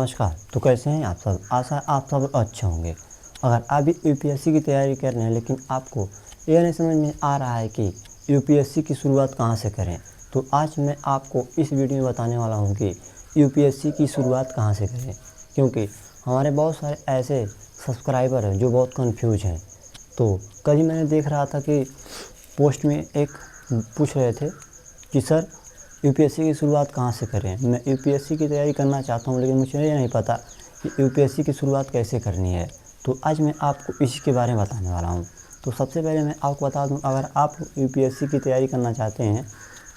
नमस्कार। तो कैसे हैं आप सब? आशा है आप सब अच्छे होंगे। अगर आप भी यूपीएससी की तैयारी कर रहे हैं लेकिन आपको यह नहीं समझ में आ रहा है कि यूपीएससी की शुरुआत कहाँ से करें, तो आज मैं आपको इस वीडियो में बताने वाला हूँ कि यूपीएससी की शुरुआत कहाँ से करें। क्योंकि हमारे बहुत सारे ऐसे सब्सक्राइबर हैं जो बहुत कन्फ्यूज हैं। तो कल ही मैंने देख रहा था कि पोस्ट में एक पूछ रहे थे कि सर यूपीएससी की शुरुआत कहाँ से करें। मैं यूपीएससी की तैयारी करना चाहता हूँ लेकिन मुझे ये नहीं पता कि यूपीएससी की शुरुआत कैसे करनी है। तो आज मैं आपको इसी के बारे में बताने वाला हूँ। तो सबसे पहले मैं आपको बता दूँ, अगर आप यूपीएससी की तैयारी करना चाहते हैं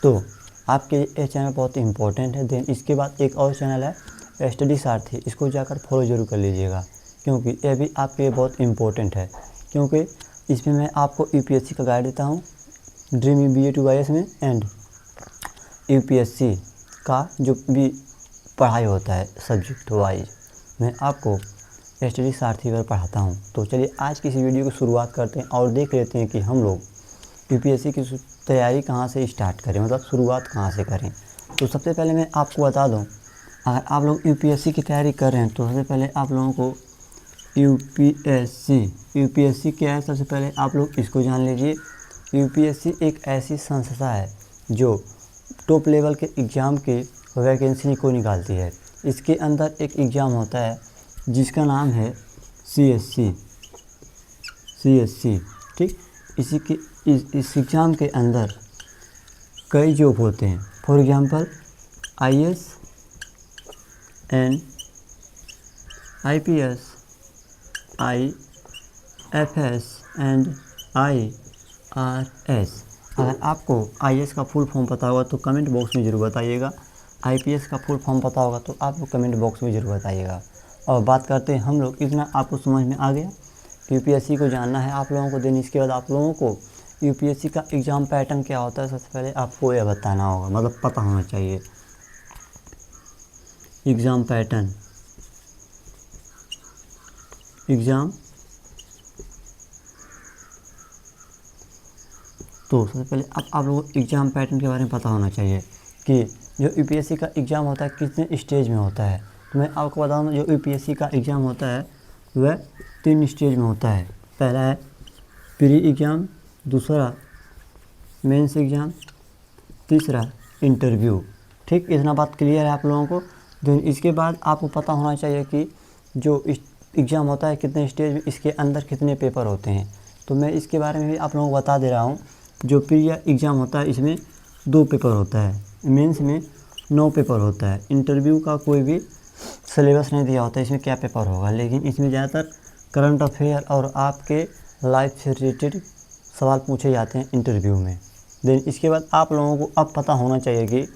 तो आपके ये चैनल बहुत इम्पोर्टेंट है। देन इसके बाद एक और चैनल है स्टडी सारथी, इसको जाकर फॉलो ज़रूर कर लीजिएगा क्योंकि ये भी आपके लिए बहुत इम्पोर्टेंट है। क्योंकि इसमें मैं आपको यूपीएससी का गाइड देता हूँ ड्रीम BA to IAS में, एंड यूपीएससी का जो भी पढ़ाई होता है सब्जेक्ट वाइज मैं आपको स्टडी सारथी पर पढ़ाता हूँ। तो चलिए आज की इस वीडियो की शुरुआत करते हैं और देख लेते हैं कि हम लोग यूपीएससी की तैयारी कहाँ से स्टार्ट करें, मतलब शुरुआत कहाँ से करें। तो सबसे पहले मैं आपको बता दूँ, अगर आप लोग यूपीएससी की तैयारी कर रहे हैं तो सबसे पहले आप लोगों को यूपीएससी क्या है, सबसे पहले आप लोग इसको जान लीजिए। यूपीएससी एक ऐसी संस्था है जो टॉप लेवल के एग्ज़ाम के वैकेंसी को निकालती है। इसके अंदर एक एग्ज़ाम होता है जिसका नाम है सीएससी, ठीक। इस एग्ज़ाम के अंदर कई जॉब होते हैं। For example IAS and IPS, IFS and IRS। अगर आपको IAS का फुल फॉर्म पता होगा तो कमेंट बॉक्स में ज़रूर बताइएगा। IPS का फुल फॉर्म पता होगा तो आपको कमेंट बॉक्स में ज़रूर बताइएगा। और बात करते हैं हम लोग, इतना आपको समझ में आ गया, यूपीएससी को जानना है आप लोगों को। देन इसके बाद आप लोगों को यूपीएससी का एग्ज़ाम पैटर्न क्या होता है सबसे पहले आपको यह बताना होगा, मतलब पता होना चाहिए। एग्ज़ाम पैटर्न, तो सबसे पहले आप लोगों को एग्ज़ाम पैटर्न के बारे में पता होना चाहिए कि जो यूपीएससी का एग्ज़ाम होता है कितने स्टेज में होता है। तो मैं आपको बता दूँ, जो यूपीएससी का एग्ज़ाम होता है वह 3 स्टेज में होता है। पहला है प्री एग्ज़ाम, दूसरा मेंस एग्ज़ाम, तीसरा इंटरव्यू। ठीक, इतना बात क्लियर है आप लोगों को। देन इसके बाद आपको पता होना चाहिए कि जो एग्ज़ाम होता है कितने स्टेज में, इसके अंदर कितने पेपर होते हैं। तो मैं इसके बारे में भी आप लोगों को बता दे रहा हूँ। जो प्री एग्ज़ाम होता है इसमें 2 पेपर होता है, मेंस में 9 पेपर होता है। इंटरव्यू का कोई भी सिलेबस नहीं दिया होता है इसमें क्या पेपर होगा, लेकिन इसमें ज़्यादातर करंट अफेयर और आपके लाइफ से रिलेटेड सवाल पूछे जाते हैं इंटरव्यू में। देन इसके बाद आप लोगों को अब पता होना चाहिए कि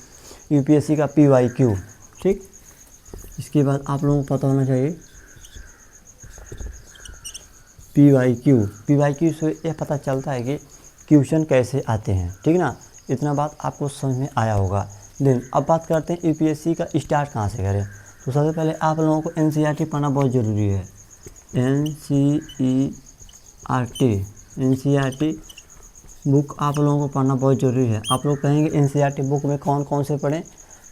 यूपीएससी का PYQ, ठीक। इसके बाद आप लोगों को पता होना चाहिए PYQ से यह पता चलता है कि क्वेश्चन कैसे आते हैं, ठीक ना। इतना बात आपको समझ में आया होगा। देन अब बात करते हैं यूपीएससी का स्टार्ट कहाँ से करें। तो सबसे पहले आप लोगों को NCERT पढ़ना बहुत ज़रूरी है। NCERT बुक आप लोगों को पढ़ना बहुत ज़रूरी है। आप लोग कहेंगे NCERT बुक में कौन कौन से पढ़ें,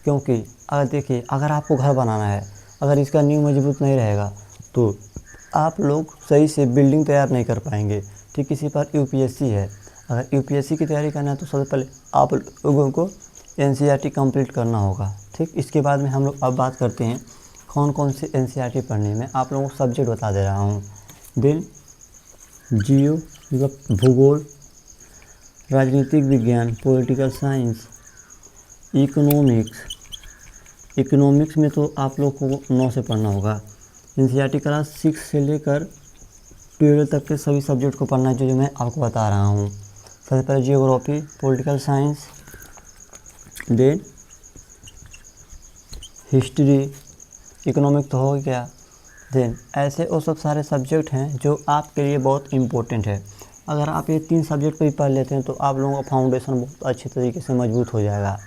क्योंकि अगर देखिए, अगर आपको घर बनाना है, अगर इसका नींव मजबूत नहीं रहेगा तो आप लोग सही से बिल्डिंग तैयार नहीं कर पाएंगे। ठीक, इसी पर यूपीएससी है। अगर यूपीएससी की तैयारी करना है तो सबसे पहले आप लोगों को NCERT कंप्लीट करना होगा। ठीक, इसके बाद में हम लोग अब बात करते हैं कौन कौन से NCERT पढ़ने में। आप लोगों को सब्जेक्ट बता दे रहा हूँ। देन जियो मतलब भूगोल, राजनीतिक विज्ञान, पॉलिटिकल साइंस, इकोनॉमिक्स में तो आप लोग को 9 से पढ़ना होगा। NCERT क्लास 6 से लेकर 12 तक के सभी सब्जेक्ट को पढ़ना है जो मैं आपको बता रहा हूँ। सबसे पहले geography, political science, then history, economic तो हो गया। देन ऐसे और सब सारे सब्जेक्ट हैं जो आपके लिए बहुत इम्पोर्टेंट है। अगर आप ये 3 सब्जेक्ट को भी पढ़ लेते हैं तो आप लोगों का फाउंडेशन बहुत अच्छे तरीके से मजबूत हो जाएगा।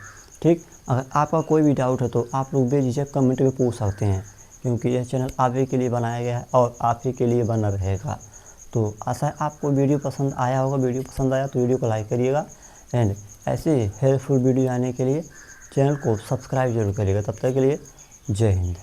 ठीक, अगर आपका कोई भी डाउट है तो आप लोग बेझिझक कमेंट में पूछ सकते हैं, क्योंकि यह चैनल आप ही के लिए बनाया गया है और आप ही के लिए बना रहेगा। तो आशा है आपको वीडियो पसंद आया होगा। वीडियो पसंद आया तो वीडियो को लाइक करिएगा, एंड ऐसे हेल्पफुल वीडियो आने के लिए चैनल को सब्सक्राइब जरूर करिएगा। तब तक के लिए जय हिंद।